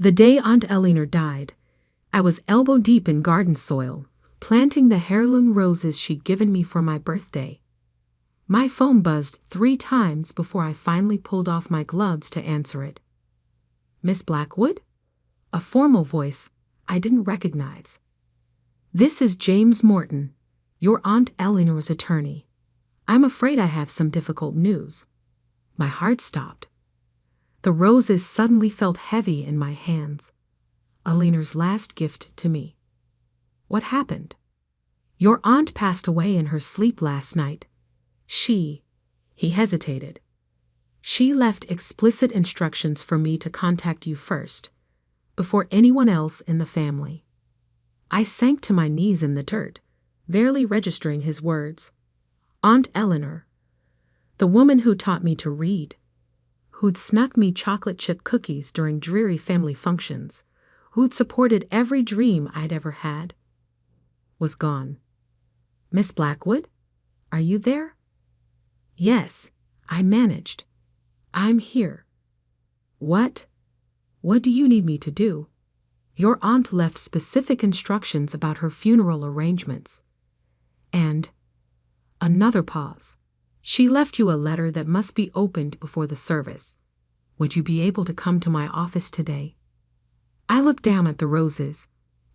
The day Aunt Eleanor died, I was elbow-deep in garden soil, planting the heirloom roses she'd given me for my birthday. My phone buzzed 3 times before I finally pulled off my gloves to answer it. "Miss Blackwood?" A formal voice I didn't recognize. "This is James Morton, your Aunt Eleanor's attorney. I'm afraid I have some difficult news." My heart stopped. The roses suddenly felt heavy in my hands. Eleanor's last gift to me. "What happened?" "Your aunt passed away in her sleep last night. He hesitated. She left explicit instructions for me to contact you first, before anyone else in the family." I sank to my knees in the dirt, barely registering his words. Aunt Eleanor, the woman who taught me to read, who'd snuck me chocolate chip cookies during dreary family functions, who'd supported every dream I'd ever had, was gone. "Miss Blackwood, are you there?" "Yes," I managed. "I'm here." What do you need me to do?" "Your aunt left specific instructions about her funeral arrangements." And another pause. "She left you a letter that must be opened before the service. Would you be able to come to my office today?" I looked down at the roses.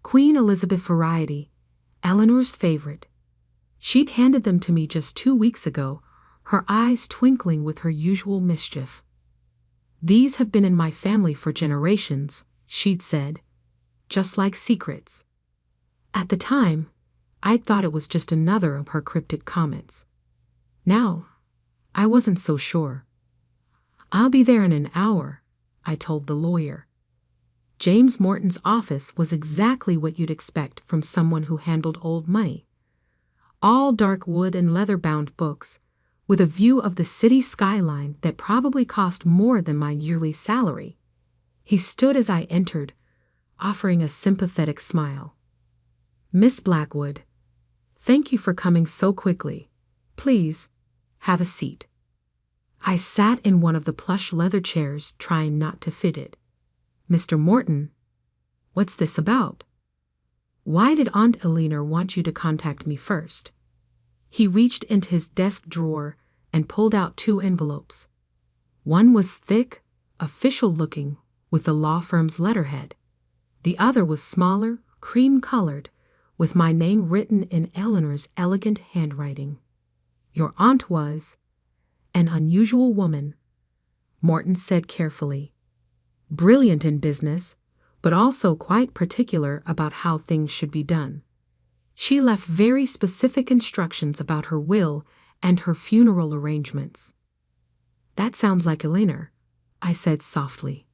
Queen Elizabeth variety, Eleanor's favorite. She'd handed them to me just 2 weeks ago, her eyes twinkling with her usual mischief. "These have been in my family for generations," she'd said, "just like secrets." At the time, I'd thought it was just another of her cryptic comments. Now, I wasn't so sure. "I'll be there in an hour," I told the lawyer. James Morton's office was exactly what you'd expect from someone who handled old money. All dark wood and leather-bound books, with a view of the city skyline that probably cost more than my yearly salary. He stood as I entered, offering a sympathetic smile. "Miss Blackwood, thank you for coming so quickly. Please, have a seat." I sat in one of the plush leather chairs, trying not to fit it. "Mr. Morton, what's this about? Why did Aunt Eleanor want you to contact me first?" He reached into his desk drawer and pulled out 2 envelopes. One was thick, official-looking, with the law firm's letterhead. The other was smaller, cream-colored, with my name written in Eleanor's elegant handwriting. "Your aunt was an unusual woman," Morton said carefully. "Brilliant in business, but also quite particular about how things should be done. She left very specific instructions about her will and her funeral arrangements." "That sounds like Eleanor," I said softly.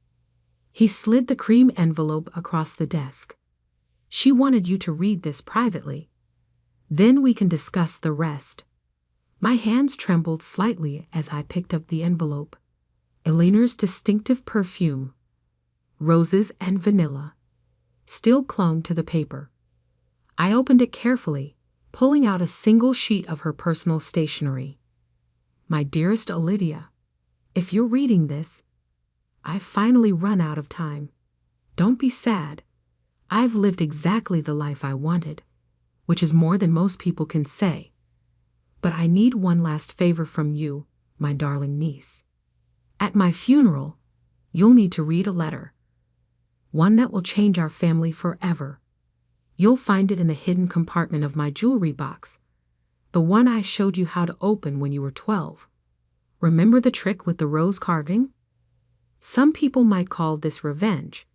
He slid the cream envelope across the desk. "She wanted you to read this privately. Then we can discuss the rest." My hands trembled slightly as I picked up the envelope. Eleanor's distinctive perfume, roses and vanilla, still clung to the paper. I opened it carefully, pulling out a single sheet of her personal stationery. "My dearest Olivia, if you're reading this, I've finally run out of time. Don't be sad. I've lived exactly the life I wanted, which is more than most people can say. But I need one last favor from you, my darling niece. At my funeral, you'll need to read a letter. One that will change our family forever. You'll find it in the hidden compartment of my jewelry box, the one I showed you how to open when you were 12. Remember the trick with the rose carving? Some people might call this revenge,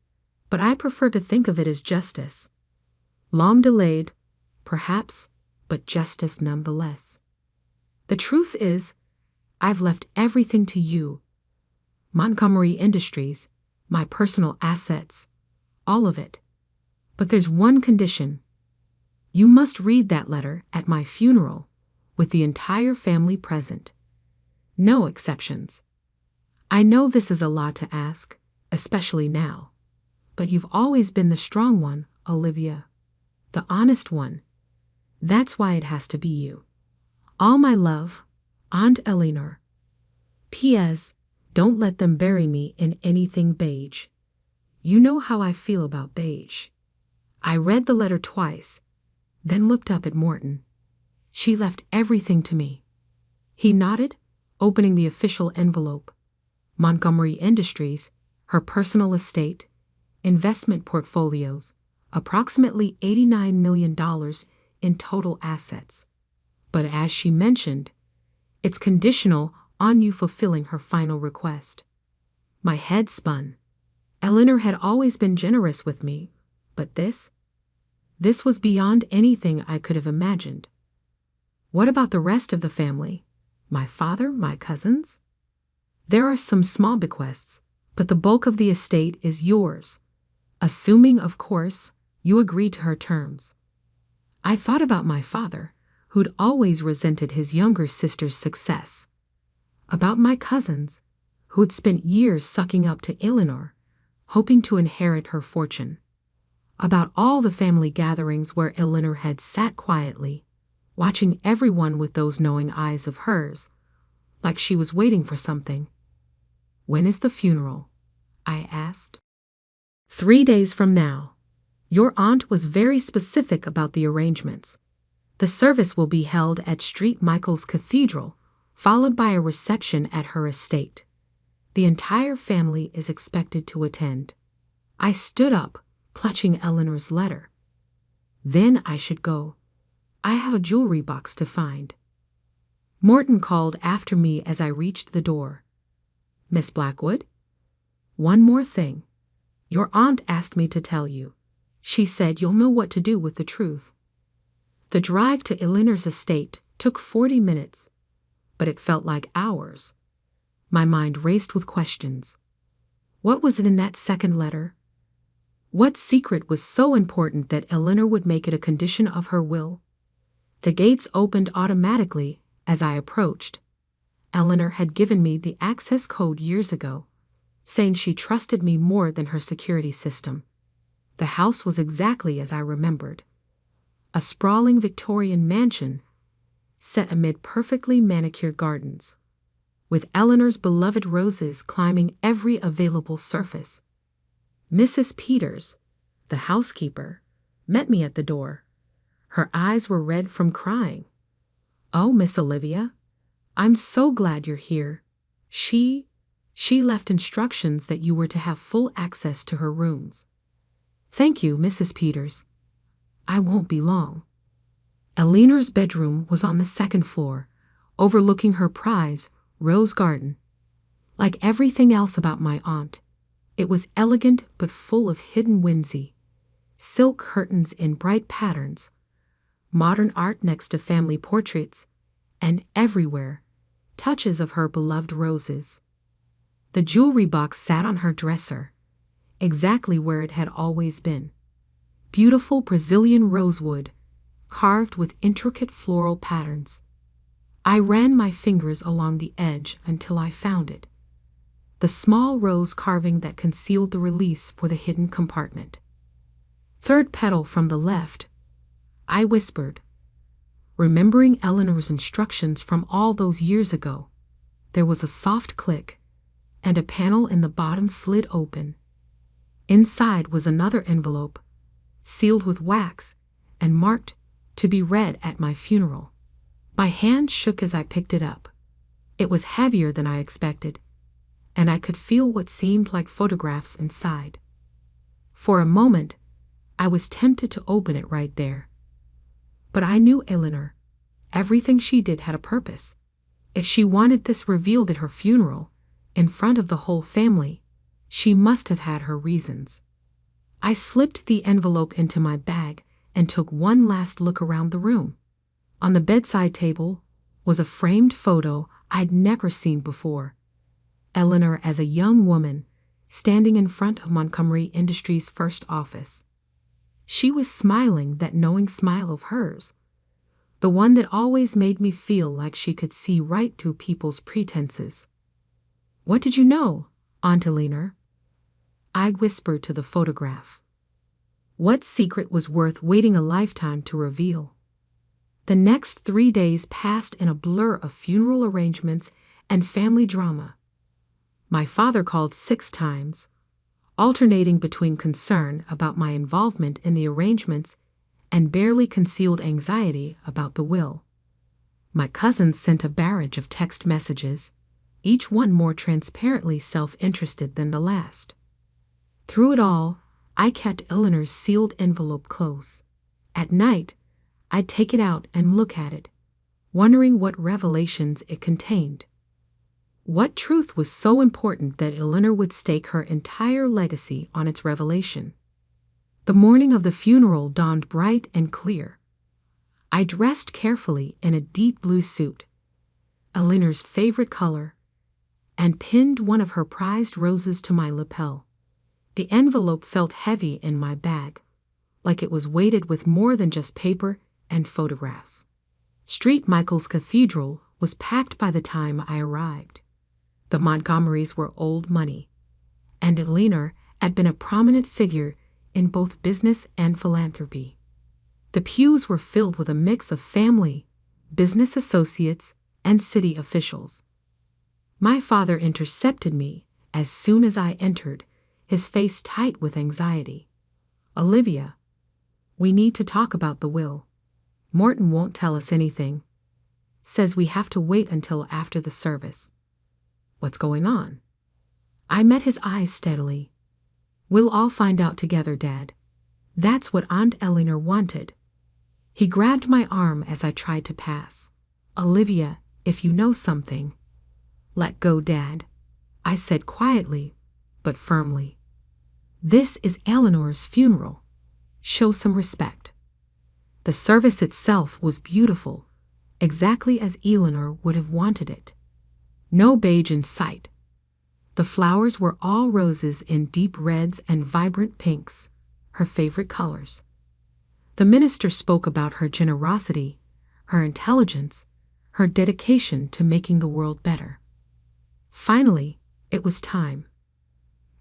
but I prefer to think of it as justice. Long delayed, perhaps, but justice nonetheless. The truth is, I've left everything to you. Montgomery Industries, my personal assets, all of it. But there's one condition. You must read that letter at my funeral, with the entire family present. No exceptions. I know this is a lot to ask, especially now. But you've always been the strong one, Olivia. The honest one. That's why it has to be you. All my love, Aunt Eleanor. P.S. Don't let them bury me in anything beige. You know how I feel about beige. I read the letter twice, then looked up at Morton. She left everything to me. He nodded, opening the official envelope. Montgomery Industries, her personal estate, investment portfolios, approximately $89 million in total assets. But as she mentioned, it's conditional on you fulfilling her final request. My head spun. Eleanor had always been generous with me, but this was beyond anything I could have imagined. What about the rest of the family? My father, my cousins? There are some small bequests, but the bulk of the estate is yours, assuming, of course, you agree to her terms. I thought about my father, who'd always resented his younger sister's success. About my cousins, who'd spent years sucking up to Eleanor, hoping to inherit her fortune. About all the family gatherings where Eleanor had sat quietly, watching everyone with those knowing eyes of hers, like she was waiting for something. When is the funeral? I asked. 3 days from now. Your aunt was very specific about the arrangements. The service will be held at St. Michael's Cathedral, followed by a reception at her estate. The entire family is expected to attend. I stood up, clutching Eleanor's letter. Then I should go. I have a jewelry box to find. Morton called after me as I reached the door. Miss Blackwood? One more thing. Your aunt asked me to tell you. She said you'll know what to do with the truth. The drive to Eleanor's estate took 40 minutes, but it felt like hours. My mind raced with questions. What was it in that second letter? What secret was so important that Eleanor would make it a condition of her will? The gates opened automatically as I approached. Eleanor had given me the access code years ago, saying she trusted me more than her security system. The house was exactly as I remembered. A sprawling Victorian mansion set amid perfectly manicured gardens, with Eleanor's beloved roses climbing every available surface. Mrs. Peters, the housekeeper, met me at the door. Her eyes were red from crying. "Oh, Miss Olivia, I'm so glad you're here. She left instructions that you were to have full access to her rooms." "Thank you, Mrs. Peters. I won't be long." Eleanor's bedroom was on the second floor, overlooking her prize, rose garden. Like everything else about my aunt, it was elegant but full of hidden whimsy. Silk curtains in bright patterns, modern art next to family portraits, and everywhere, touches of her beloved roses. The jewelry box sat on her dresser, exactly where it had always been. Beautiful Brazilian rosewood, carved with intricate floral patterns. I ran my fingers along the edge until I found it. The small rose carving that concealed the release for the hidden compartment. "Third petal from the left," I whispered, remembering Eleanor's instructions from all those years ago. There was a soft click, and a panel in the bottom slid open. Inside was another envelope, sealed with wax and marked "to be read at my funeral." My hand shook as I picked it up. It was heavier than I expected, and I could feel what seemed like photographs inside. For a moment, I was tempted to open it right there. But I knew Eleanor. Everything she did had a purpose. If she wanted this revealed at her funeral, in front of the whole family, she must have had her reasons. I slipped the envelope into my bag and took one last look around the room. On the bedside table was a framed photo I'd never seen before. Eleanor as a young woman, standing in front of Montgomery Industries' first office. She was smiling that knowing smile of hers, the one that always made me feel like she could see right through people's pretenses. "What did you know, Aunt Eleanor?" I whispered to the photograph. What secret was worth waiting a lifetime to reveal? The next 3 days passed in a blur of funeral arrangements and family drama. My father called 6 times, alternating between concern about my involvement in the arrangements and barely concealed anxiety about the will. My cousins sent a barrage of text messages, each one more transparently self-interested than the last. Through it all, I kept Eleanor's sealed envelope close. At night, I'd take it out and look at it, wondering what revelations it contained. What truth was so important that Eleanor would stake her entire legacy on its revelation? The morning of the funeral dawned bright and clear. I dressed carefully in a deep blue suit, Eleanor's favorite color, and pinned one of her prized roses to my lapel. The envelope felt heavy in my bag, like it was weighted with more than just paper and photographs. St. Michael's Cathedral was packed by the time I arrived. The Montgomerys were old money, and Eleanor had been a prominent figure in both business and philanthropy. The pews were filled with a mix of family, business associates, and city officials. My father intercepted me as soon as I entered, his face tight with anxiety. "Olivia, we need to talk about the will. Morton won't tell us anything. Says we have to wait until after the service." "What's going on?" I met his eyes steadily. "We'll all find out together, Dad. That's what Aunt Eleanor wanted." He grabbed my arm as I tried to pass. "Olivia, if you know something." "Let go, Dad," I said quietly, but firmly. "This is Eleanor's funeral. Show some respect." The service itself was beautiful, exactly as Eleanor would have wanted it. No beige in sight. The flowers were all roses in deep reds and vibrant pinks, her favorite colors. The minister spoke about her generosity, her intelligence, her dedication to making the world better. Finally, it was time.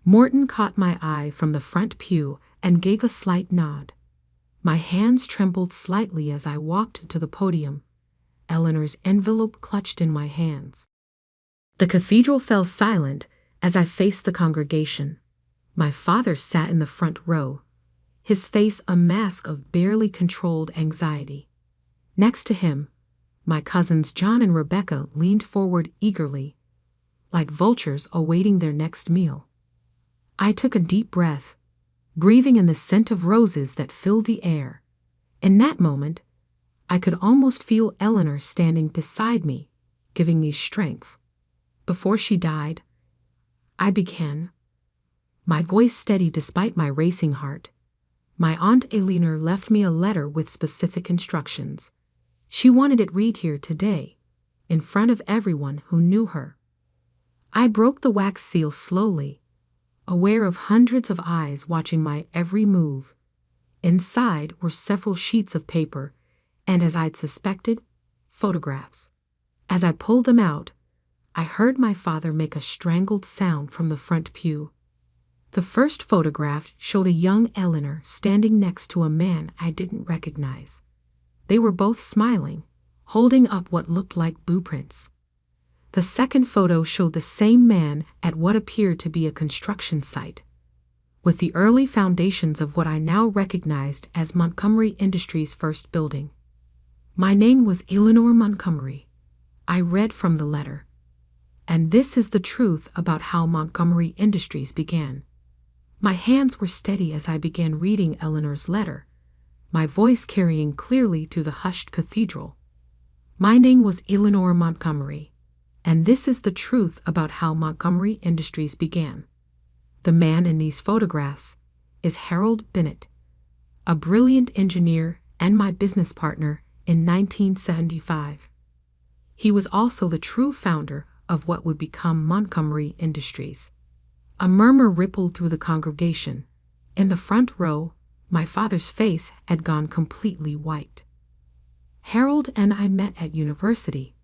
Morton caught my eye from the front pew and gave a slight nod. My hands trembled slightly as I walked to the podium, Eleanor's envelope clutched in my hands. The cathedral fell silent as I faced the congregation. My father sat in the front row, his face a mask of barely controlled anxiety. Next to him, my cousins John and Rebecca leaned forward eagerly, like vultures awaiting their next meal. I took a deep breath, breathing in the scent of roses that filled the air. In that moment, I could almost feel Eleanor standing beside me, giving me strength. Before she died, I began, my voice steady despite my racing heart. My Aunt Eleanor left me a letter with specific instructions. She wanted it read here today, in front of everyone who knew her. I broke the wax seal slowly, aware of hundreds of eyes watching my every move. Inside were several sheets of paper, and as I'd suspected, photographs. As I pulled them out, I heard my father make a strangled sound from the front pew. The first photograph showed a young Eleanor standing next to a man I didn't recognize. They were both smiling, holding up what looked like blueprints. The second photo showed the same man at what appeared to be a construction site, with the early foundations of what I now recognized as Montgomery Industries' first building. "My name was Eleanor Montgomery," I read from the letter. "And this is the truth about how Montgomery Industries began." My hands were steady as I began reading Eleanor's letter, my voice carrying clearly through the hushed cathedral. "My name was Eleanor Montgomery, and this is the truth about how Montgomery Industries began. The man in these photographs is Harold Bennett, a brilliant engineer and my business partner in 1975. He was also the true founder of what would become Montgomery Industries." A murmur rippled through the congregation. In the front row, my father's face had gone completely white. "Harold and I met at university."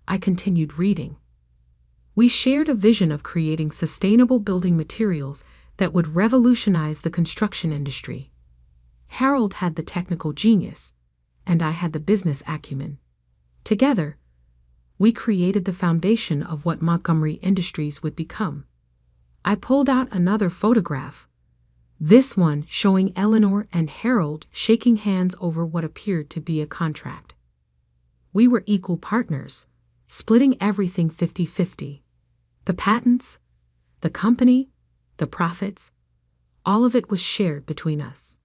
I continued reading. "We shared a vision of creating sustainable building materials that would revolutionize the construction industry. Harold had the technical genius, and I had the business acumen. Together, we created the foundation of what Montgomery Industries would become. I pulled out another photograph, this one showing Eleanor and Harold shaking hands over what appeared to be a contract. We were equal partners, splitting everything 50-50. The patents, the company, the profits, all of it was shared between us.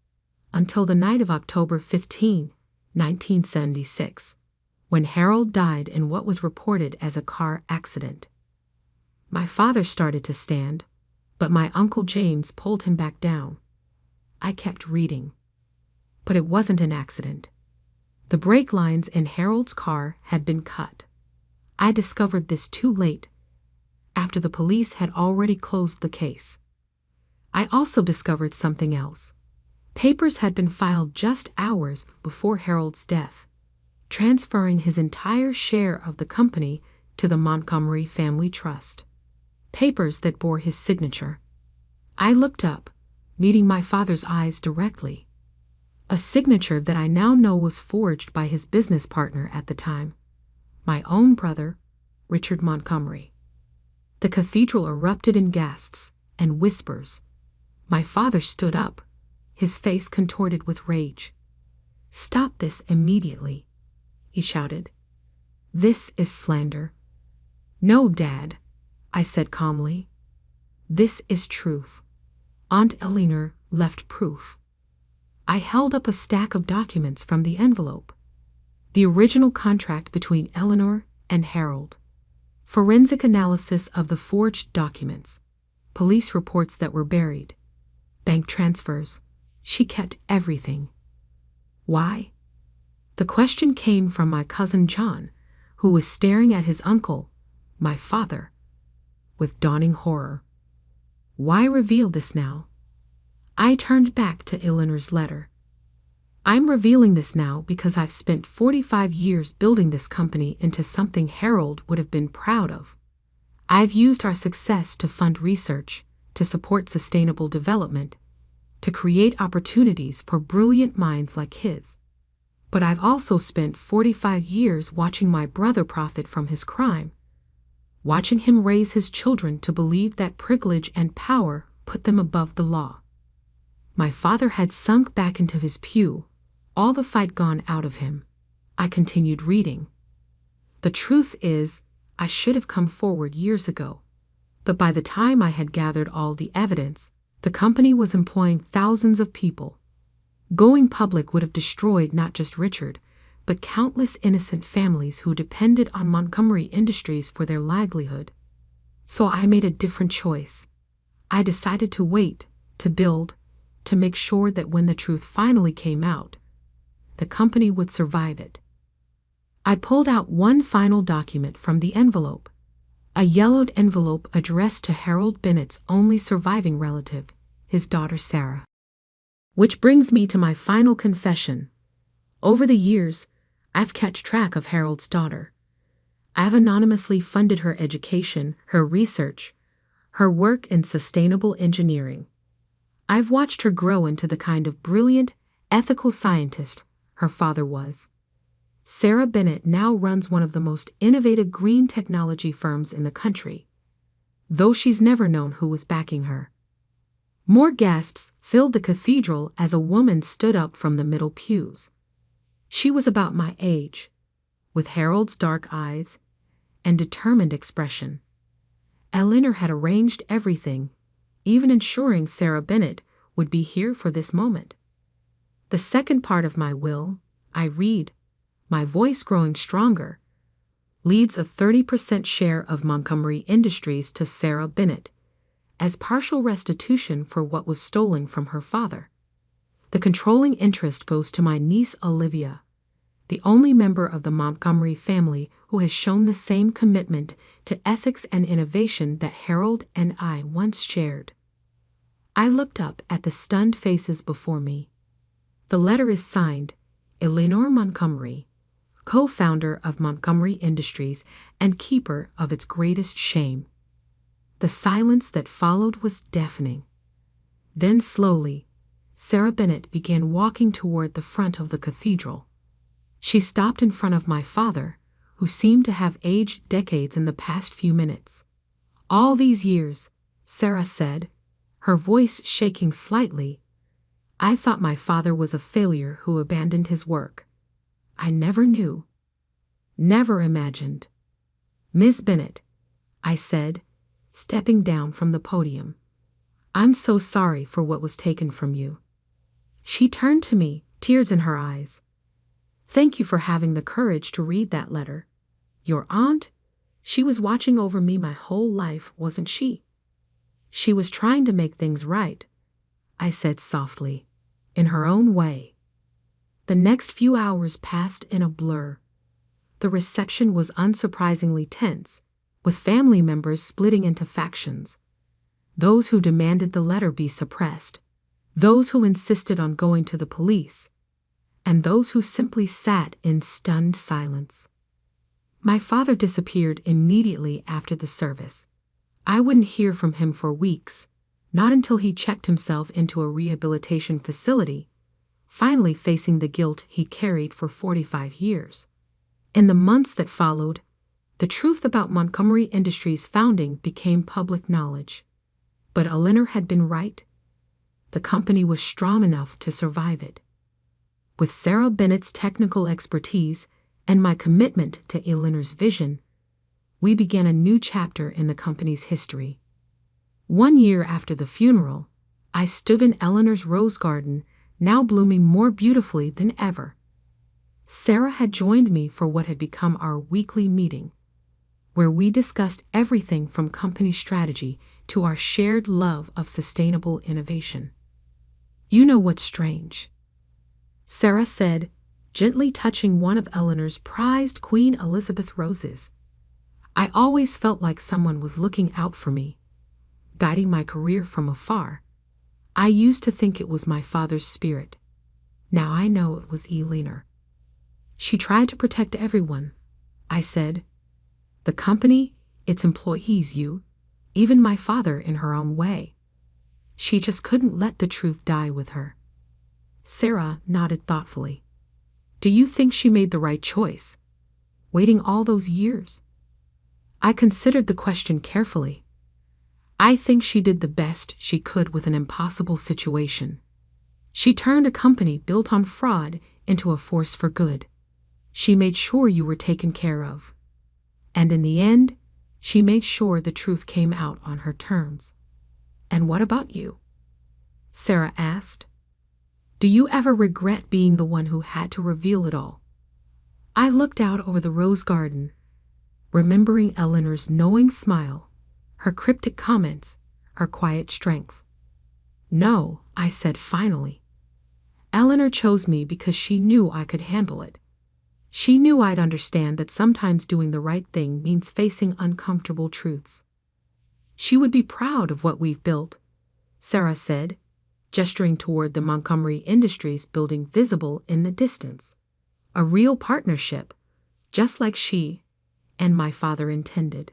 Until the night of October 15, 1976, when Harold died in what was reported as a car accident. My father started to stand, but my Uncle James pulled him back down. I kept reading. But it wasn't an accident. The brake lines in Harold's car had been cut. I discovered this too late, after the police had already closed the case. I also discovered something else. Papers had been filed just hours before Harold's death, transferring his entire share of the company to the Montgomery Family Trust. Papers that bore his signature. I looked up, meeting my father's eyes directly. A signature that I now know was forged by his business partner at the time, my own brother, Richard Montgomery. The cathedral erupted in gasps and whispers. My father stood up, his face contorted with rage. "Stop this immediately," he shouted. "This is slander." "No, Dad," I said calmly. "This is truth. Aunt Eleanor left proof." I held up a stack of documents from the envelope. The original contract between Eleanor and Harold. Forensic analysis of the forged documents. Police reports that were buried. Bank transfers. She kept everything. Why? The question came from my cousin John, who was staring at his uncle, my father, with dawning horror. Why reveal this now? I turned back to Eleanor's letter. "I'm revealing this now because I've spent 45 years building this company into something Harold would have been proud of. I've used our success to fund research, to support sustainable development, to create opportunities for brilliant minds like his. But I've also spent 45 years watching my brother profit from his crime, watching him raise his children to believe that privilege and power put them above the law." My father had sunk back into his pew, all the fight gone out of him. I continued reading. "The truth is, I should have come forward years ago. But by the time I had gathered all the evidence, the company was employing thousands of people. Going public would have destroyed not just Richard, but countless innocent families who depended on Montgomery Industries for their livelihood. So I made a different choice. I decided to wait, to build, to make sure that when the truth finally came out, the company would survive it." I pulled out one final document from the envelope, a yellowed envelope addressed to Harold Bennett's only surviving relative, his daughter Sarah. Which brings me to my final confession. Over the years, I've kept track of Harold's daughter. I've anonymously funded her education, her research, her work in sustainable engineering. I've watched her grow into the kind of brilliant, ethical scientist her father was. Sarah Bennett now runs one of the most innovative green technology firms in the country, though she's never known who was backing her. More guests filled the cathedral as a woman stood up from the middle pews. She was about my age, with Harold's dark eyes and determined expression. Eleanor had arranged everything, even ensuring Sarah Bennett would be here for this moment. The second part of my will, I read, my voice growing stronger, leaves a 30% share of Montgomery Industries to Sarah Bennett, as partial restitution for what was stolen from her father. The controlling interest goes to my niece Olivia, the only member of the Montgomery family who has shown the same commitment to ethics and innovation that Harold and I once shared. I looked up at the stunned faces before me. The letter is signed, Eleanor Montgomery, co-founder of Montgomery Industries and keeper of its greatest shame. The silence that followed was deafening. Then slowly, Sarah Bennett began walking toward the front of the cathedral. She stopped in front of my father, who seemed to have aged decades in the past few minutes. All these years, Sarah said, her voice shaking slightly. I thought my father was a failure who abandoned his work. I never knew. Never imagined. Miss Bennet, I said, stepping down from the podium. I'm so sorry for what was taken from you. She turned to me, tears in her eyes. Thank you for having the courage to read that letter. Your aunt? She was watching over me my whole life, wasn't she? She was trying to make things right, I said softly, in her own way. The next few hours passed in a blur. The reception was unsurprisingly tense, with family members splitting into factions. Those who demanded the letter be suppressed, those who insisted on going to the police, and those who simply sat in stunned silence. My father disappeared immediately after the service. I wouldn't hear from him for weeks, not until he checked himself into a rehabilitation facility, finally facing the guilt he carried for 45 years. In the months that followed, the truth about Montgomery Industries' founding became public knowledge. But Eleanor had been right. The company was strong enough to survive it. With Sarah Bennett's technical expertise and my commitment to Eleanor's vision, we began a new chapter in the company's history. 1 year after the funeral, I stood in Eleanor's rose garden, now blooming more beautifully than ever. Sarah had joined me for what had become our weekly meeting, where we discussed everything from company strategy to our shared love of sustainable innovation. You know what's strange? Sarah said, gently touching one of Eleanor's prized Queen Elizabeth roses. I always felt like someone was looking out for me, guiding my career from afar. I used to think it was my father's spirit. Now I know it was Eleanor. She tried to protect everyone, I said. The company, its employees, you, even my father in her own way. She just couldn't let the truth die with her. Sarah nodded thoughtfully. Do you think she made the right choice? Waiting all those years? I considered the question carefully. I think she did the best she could with an impossible situation. She turned a company built on fraud into a force for good. She made sure you were taken care of. And in the end, she made sure the truth came out on her terms. And what about you? Sarah asked. Do you ever regret being the one who had to reveal it all? I looked out over the rose garden, remembering Eleanor's knowing smile, her cryptic comments, her quiet strength. No, I said finally. Eleanor chose me because she knew I could handle it. She knew I'd understand that sometimes doing the right thing means facing uncomfortable truths. She would be proud of what we've built, Sarah said, gesturing toward the Montgomery Industries building visible in the distance. A real partnership, just like she and my father intended.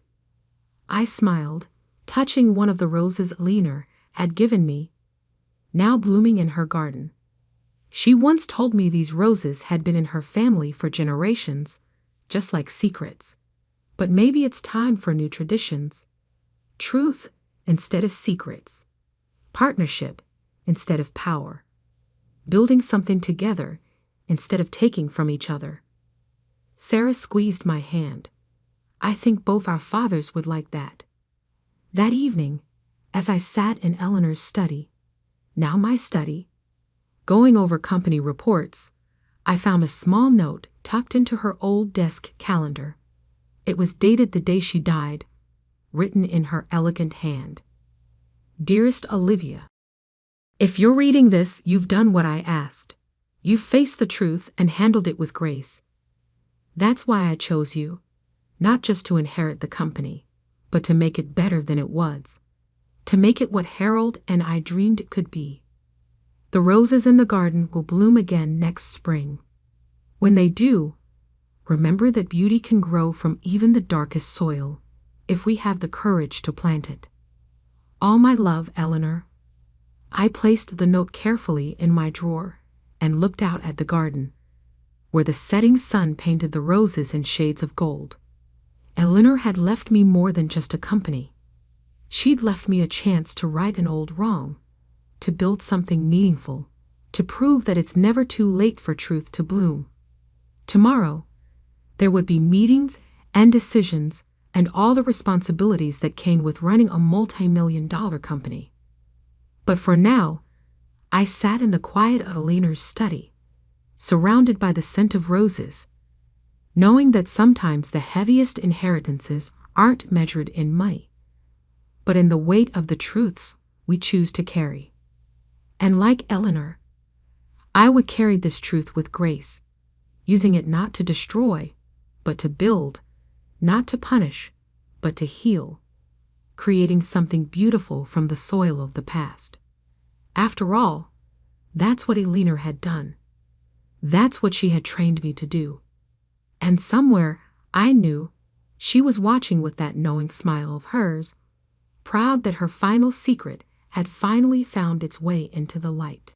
I smiled, touching one of the roses Eleanor had given me, now blooming in her garden. She once told me these roses had been in her family for generations, just like secrets. But maybe it's time for new traditions. Truth instead of secrets. Partnership instead of power. Building something together instead of taking from each other. Sarah squeezed my hand. I think both our fathers would like that. That evening, as I sat in Eleanor's study, now my study, going over company reports, I found a small note tucked into her old desk calendar. It was dated the day she died, written in her elegant hand. Dearest Olivia, if you're reading this, you've done what I asked. You've faced the truth and handled it with grace. That's why I chose you, not just to inherit the company, but to make it better than it was, to make it what Harold and I dreamed it could be. The roses in the garden will bloom again next spring. When they do, remember that beauty can grow from even the darkest soil, if we have the courage to plant it. All my love, Eleanor. I placed the note carefully in my drawer and looked out at the garden, where the setting sun painted the roses in shades of gold. Eleanor had left me more than just a company. She'd left me a chance to right an old wrong, to build something meaningful, to prove that it's never too late for truth to bloom. Tomorrow, there would be meetings and decisions and all the responsibilities that came with running a multi-million-dollar company. But for now, I sat in the quiet of Alina's study, surrounded by the scent of roses, knowing that sometimes the heaviest inheritances aren't measured in money, but in the weight of the truths we choose to carry. And like Eleanor, I would carry this truth with grace, using it not to destroy, but to build, not to punish, but to heal, creating something beautiful from the soil of the past. After all, that's what Eleanor had done. That's what she had trained me to do. And somewhere, I knew, she was watching with that knowing smile of hers, proud that her final secret had finally found its way into the light.